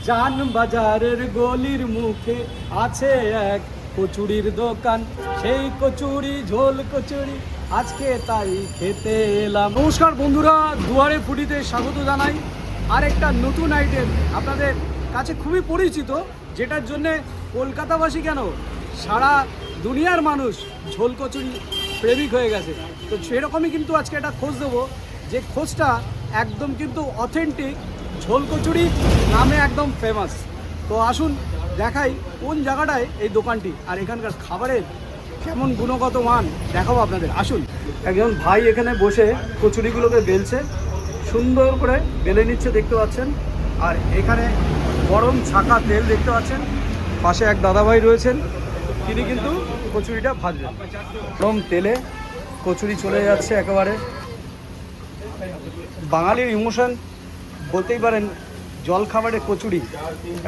জান বাজারের গলির মুখে আছে এক কচুরির দোকান, সেই কচুরি ঝোল কচুরি আজকে তাই খেতে এলাম। নমস্কার বন্ধুরা, দুয়ারে ফুটিতে স্বাগত জানাই। আর একটা নতুন আইটেম আপনাদের কাছে খুবই পরিচিত, যেটার জন্যে কলকাতাবাসী কেন সারা দুনিয়ার মানুষ ঝোল কচুরি প্রেমিক হয়ে গেছে। তো সেরকমই কিন্তু আজকে একটা খোঁজ দেবো, যে খোঁজটা একদম কিন্তু অথেন্টিক ঝোল কচুরি নামে একদম ফেমাস। তো আসুন দেখাই কোন জায়গাটায় এই দোকানটি, আর এখানকার খাবারের কেমন গুণগত মান দেখাবো আপনাদের। আসুন। একজন ভাই এখানে বসে কচুরিগুলোকে বেলছে, সুন্দর করে বেলে নিচ্ছে দেখতে পাচ্ছেন। আর এখানে গরম ছাকা তেল দেখতে পাচ্ছেন। পাশে এক দাদাভাই রয়েছেন, তিনি কিন্তু কচুরিটা ভাজবেন। গরম তেলে কচুরি চলে যাচ্ছে একেবারে। বাঙালির ইমোশন বলতেই পারেন, জল খাবারের কচুরি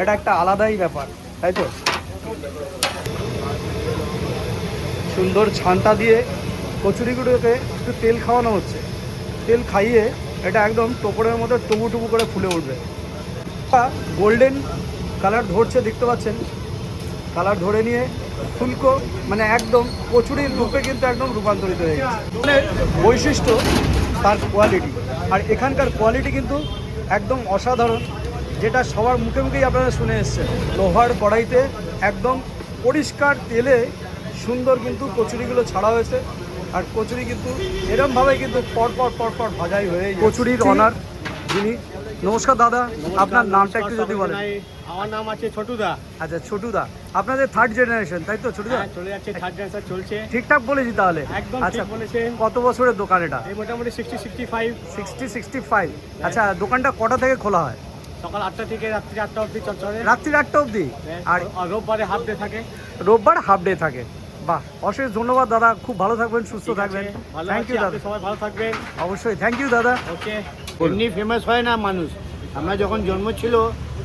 এটা একটা আলাদাই ব্যাপার, তাই তো? সুন্দর ছানটা দিয়ে কচুরিগুলোকে একটু তেল খাওয়ানো হচ্ছে। তেল খাইয়ে এটা একদম টোপরের মধ্যে টুবু টুবু করে ফুলে উঠবে। গোল্ডেন কালার ধরছে দেখতে পাচ্ছেন। কালার ধরে নিয়ে ফুলকো মানে একদম কচুরির রূপে কিন্তু একদম রূপান্তরিত হয়ে গেছে। বৈশিষ্ট্য তার কোয়ালিটি, আর এখানকার কোয়ালিটি কিন্তু একদম অসাধারণ, যেটা সবার মুখে মুখেই আপনারা শুনে এসছেন। লোহার কড়াইতে একদম পরিষ্কার তেলে সুন্দর কিন্তু কচুরিগুলো ছাড়া হয়েছে। আর কচুরি কিন্তু এরমভাবে কিন্তু পরপর ভাজাই হয়ে যায়। কচুরির অনার যিনি, নমস্কার দাদা, আপনার নামটা একটু যদি বলেন। আমার নাম আছে ছোটুদা। আচ্ছা ছোটুদা, আপনাদের থার্ড জেনারেশন তাই তো? ছোটুদা চলে যাচ্ছে, থার্ড জেনারেশন চলছে। ঠিকঠাক বলেছি তাহলে? একদম আচ্ছা, ঠিক বলেছেন। কত বছরের দোকান এটা? এই মোটামুটি 60-65। আচ্ছা, দোকানটা কটা থেকে খোলা হয়? সকাল 8টা থেকে রাত্রি 8টা অবধি চলে। রাত্রি 8টা অবধি। আর রোববারে হাফ ডে থাকে। রোববার হাফ ডে থাকে। বাহ, অশেষ ধন্যবাদ দাদা, খুব ভালো থাকবেন, সুস্থ থাকবেন। থ্যাংক ইউ দাদা, সবাই ভালো থাকবেন। অবশ্যই, থ্যাংক ইউ দাদা। ওকে। এমনি ফেমাস হয় না মানুষ। আমরা যখন জন্ম ছিল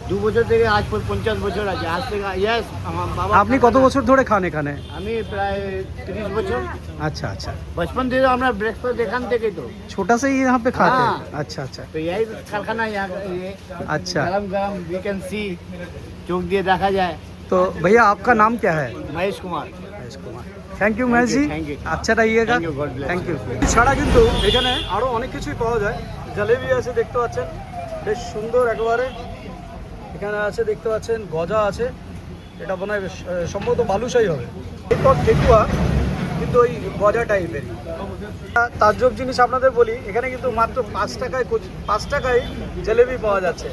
2 বছর থেকে আজ 50 বছর আছে। আজ থেকে ইয়েস, আমার বাবা। আপনি কত বছর ধরে খান এখানে? আমি প্রায় 30 বছর। अच्छा अच्छा। बचपन से আমরা ব্রেকফাস্ট এখান থেকে তো छोटा से ही यहाँ पे खाते हैं? हाँ। अच्छा अच्छा। तो यही कारखाना यहाँ ये अच्छा। गरम गरम वी कैन सी, चौक দিয়ে দেখা যায়। तो भैया आपका नाम क्या है? Mahesh Kumar. Mahesh Kumar. Thank you Mahesh ji, thank you। अच्छा रहिएगा। Thank you, God bless thank you. ছাড়া কিন্তু এখানে আরও অনেক কিছুই পাওয়া যায়। জলেবি আছে দেখতে পাচ্ছেন, বেশ সুন্দর একেবারে। এখানে আছে দেখতে পাচ্ছেন গজা আছে, এটা মনে হয় সম্ভবত বালুশাহী হবে। এরপর ঠেকুয়া কিন্তু ওই গজা টাইপের। তাজ্জব জিনিস আপনাদের বলি, এখানে কিন্তু মাত্র 5 টাকায় জলেবি পাওয়া যাচ্ছে।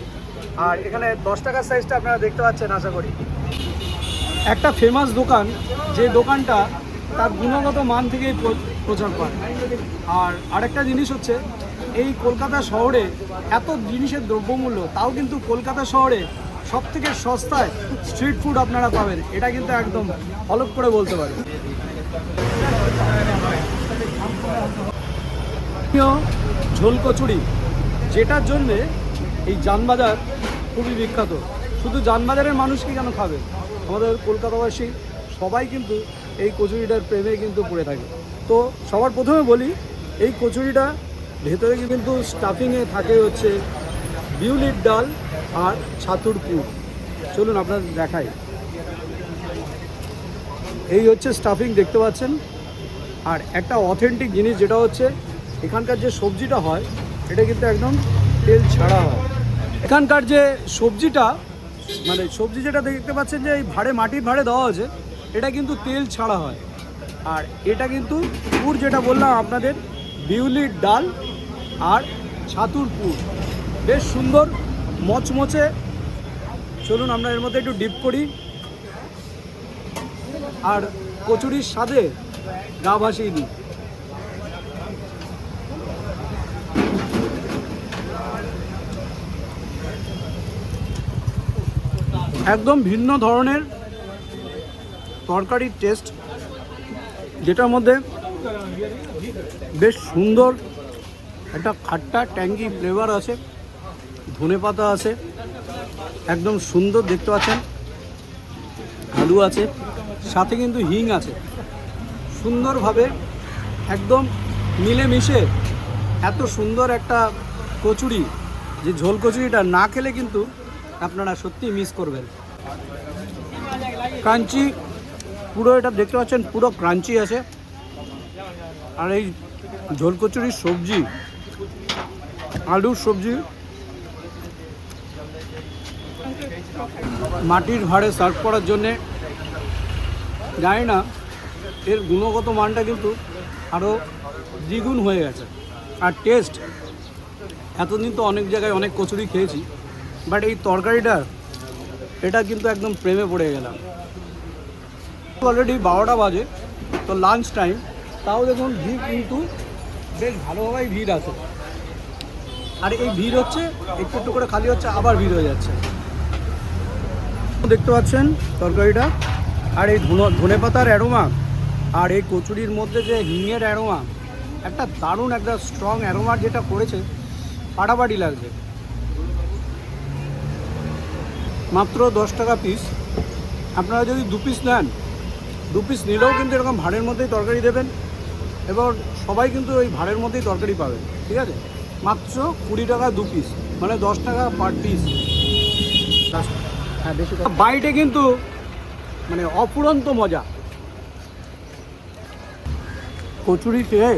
আর এখানে 10 টাকার সাইজটা আপনারা দেখতে পাচ্ছেন আশা করি। একটা ফেমাস দোকান, যে দোকানটা তার গুণগত মান থেকেই প্রচার পায়। আর আরেকটা জিনিস হচ্ছে, এই কলকাতা শহরে এত জিনিসের দ্রব্যমূল্য, তাও কিন্তু কলকাতা শহরে সবথেকে সস্তায় স্ট্রিট ফুড আপনারা পাবেন, এটা কিন্তু একদম হলফ করে বলতে পারি। ঝোল কচুরি, যেটার জন্যে এই জানবাজার খুবই বিখ্যাত। শুধু জানবাজারের মানুষ কি কেন খাবে, আমাদের কলকাতাবাসী সবাই কিন্তু এই কচুরিটার প্রেমে কিন্তু পড়ে থাকে। তো সবার প্রথমে বলি, এই কচুরিটা ভেতরে কিন্তু স্টাফিংয়ে থাকে হচ্ছে বিউলির ডাল আর ছাতুর পুর। চলুন আপনাদের দেখাই। এই হচ্ছে স্টাফিং দেখতে পাচ্ছেন। আর একটা অথেন্টিক জিনিস যেটা হচ্ছে, এখানকার যে সবজিটা হয় এটা কিন্তু একদম তেল ছাড়া হয়। এখানকার যে সবজিটা, মানে সবজি যেটা দেখতে পাচ্ছেন যে এই ভাড়ে, মাটির ভাড়ে দেওয়া আছে, এটা কিন্তু তেল ছাড়া হয়। আর এটা কিন্তু পুর যেটা বললাম আপনাদের, বিউলির ডাল আর ছাতুর পুর, বেশ সুন্দর মচমচে। চলুন আমরা এর মধ্যে একটু ডিপ করি, আর কচুরির স্বাদে গা ভাসিয়ে দিই। একদম ভিন্ন ধরনের তরকারির টেস্ট, যেটার মধ্যে বেশ সুন্দর একটা খাট্টা ট্যাঙ্গি ফ্লেভার আছে, ধনেপাতা আছে, একদম সুন্দর দেখতে পাচ্ছেন। আলু আছে, সাথে কিন্তু হিং আছে। সুন্দরভাবে একদম মিলেমিশে এত সুন্দর একটা কচুরি, যে ঝোল কচুরিটা না খেলে কিন্তু আপনারা সত্যি মিস করবেন। ক্রাঞ্চি পুরো, এটা দেখতে পাচ্ছেন পুরো ক্রাঞ্চি আছে। আর এই ঝোল কচুরির সবজি, আলুর সবজি মাটির ভাঁড়ে সার্ভ করার জন্যে, জানি না এর গুণগত মানটা কিন্তু আরও দ্বিগুণ হয়ে গেছে। আর টেস্ট, এতদিন তো অনেক জায়গায় অনেক কচুরি খেয়েছি, বাট এই তরকারিটার এটা কিন্তু একদম প্রেমে পড়ে গেলাম। অলরেডি 12টা বাজে, তো লাঞ্চ টাইম, তাও দেখুন ভিড় কিন্তু বেশ ভালোভাবেই ভিড় আছে। আর এই ভিড় হচ্ছে একটু একটু করে খালি হচ্ছে, আবার ভিড় হয়ে যাচ্ছে। দেখতে পাচ্ছেন তরকারিটা, আর এই ধনেপাতার অ্যারোমা আর এই কচুরির মধ্যে যে হিঙের অ্যারোমা, একটা দারুণ একটা স্ট্রং অ্যারোমা যেটা করেছে, ফাটাফাটি লাগছে। মাত্র 10 টাকা পিস। আপনারা যদি 2 পিস নেন, 2 পিস নিলেও কিন্তু এরকম ভাঁড়ের মধ্যেই তরকারি দেবেন, এবং সবাই কিন্তু ওই ভাঁড়ের মধ্যেই তরকারি পাবে, ঠিক আছে? মাত্র 20 টাকা 2 পিস, মানে 10 টাকা পার পিস। হ্যাঁ, বেশি বাইটে কিন্তু মানে অফুরন্ত মজা। কচুরি খেয়ে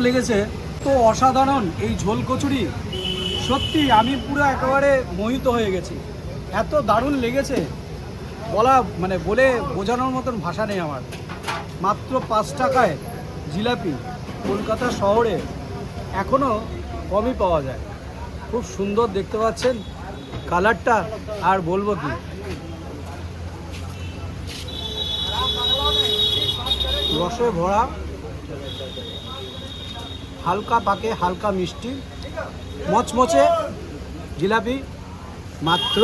লেগেছে তো অসাধারণ এই ঝোল কচুরি, সত্যি আমি পুরো একেবারে মোহিত হয়ে গেছি। এত দারুণ লেগেছে, বলে বোঝানোর মতন ভাষা নেই আমার। মাত্র 5 টাকায় জিলাপি কলকাতা শহরে এখনও কমই পাওয়া যায়। খুব সুন্দর দেখতে পাচ্ছেন কালারটা, আর বলবো কি, রসে ভরা, হালকা পাকে হালকা মিষ্টি, মচমচে জিলাপি, মাত্র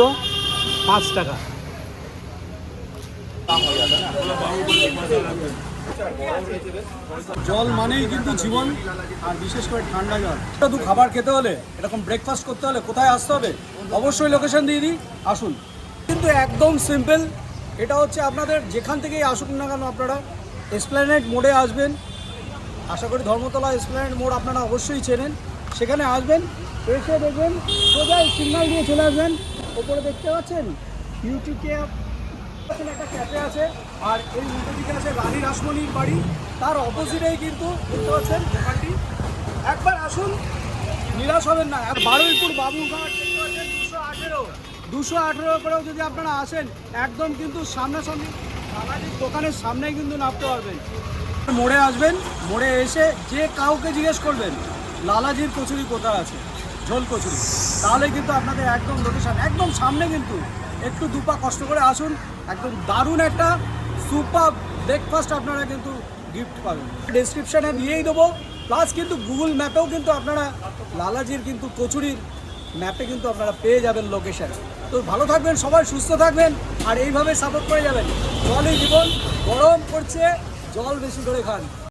5 টাকা। জল মানেই কিন্তু জীবন, আর বিশেষ করে ঠান্ডা জল। শুধু খাবার খেতে হলে, এরকম ব্রেকফাস্ট করতে হলে কোথায় আসতে হবে? অবশ্যই লোকেশন দিয়ে দিই, আসুন। কিন্তু একদম সিম্পল, এটা হচ্ছে আপনাদের যেখান থেকেই আসুন না কেন, আপনারা এসপ্ল্যানেড মোড়ে আসবেন। আশা করি ধর্মতলা এসপ্ল্যানেড মোড় আপনারা অবশ্যই চেনেন। সেখানে আসবেন, এসে দেখবেন সোজা সিগন্যাল দিয়ে চলে আসবেন। ওপরে দেখতে পাচ্ছেন ইউটিউব একটা ক্যাফে আছে, আর এই উল্টো দিকে আছে রানী রাসমণির বাড়ি, তার অপোজিটেই কিন্তু দেখতে পাচ্ছেন দোকানটি। একবার আসুন, নিরাশ হবেন না। আর বারুইপুর বাবুঘাট দেখতে পাচ্ছেন 218 করেও যদি আপনারা আসেন, একদম কিন্তু সামনাসামনি লালাজির দোকানের সামনেই কিন্তু নামতে পারবেন। মোড়ে আসবেন, মোড়ে এসে যে কাউকে জিজ্ঞেস করবেন লালাজির কচুরি কোথায় আছে, ঝোল কচুরি, তাহলে কিন্তু আপনাদের একদম লোকেশন একদম সামনে। কিন্তু একটু দুপা কষ্ট করে আসুন, একদম দারুণ একটা সুপার ব্রেকফাস্ট আপনারা কিন্তু গিফট পাবেন। ডেসক্রিপশানে দিয়েই দেবো, প্লাস কিন্তু গুগল ম্যাপেও কিন্তু আপনারা লালাজির কিন্তু কচুরির ম্যাপে কিন্তু আপনারা পেয়ে যাবেন লোকেশন। তো ভালো থাকবেন সবাই, সুস্থ থাকবেন, আর এইভাবে সাপোর্ট করে যাবেন। জলই জীবন, গরম করছে, জল বেশি করে খান।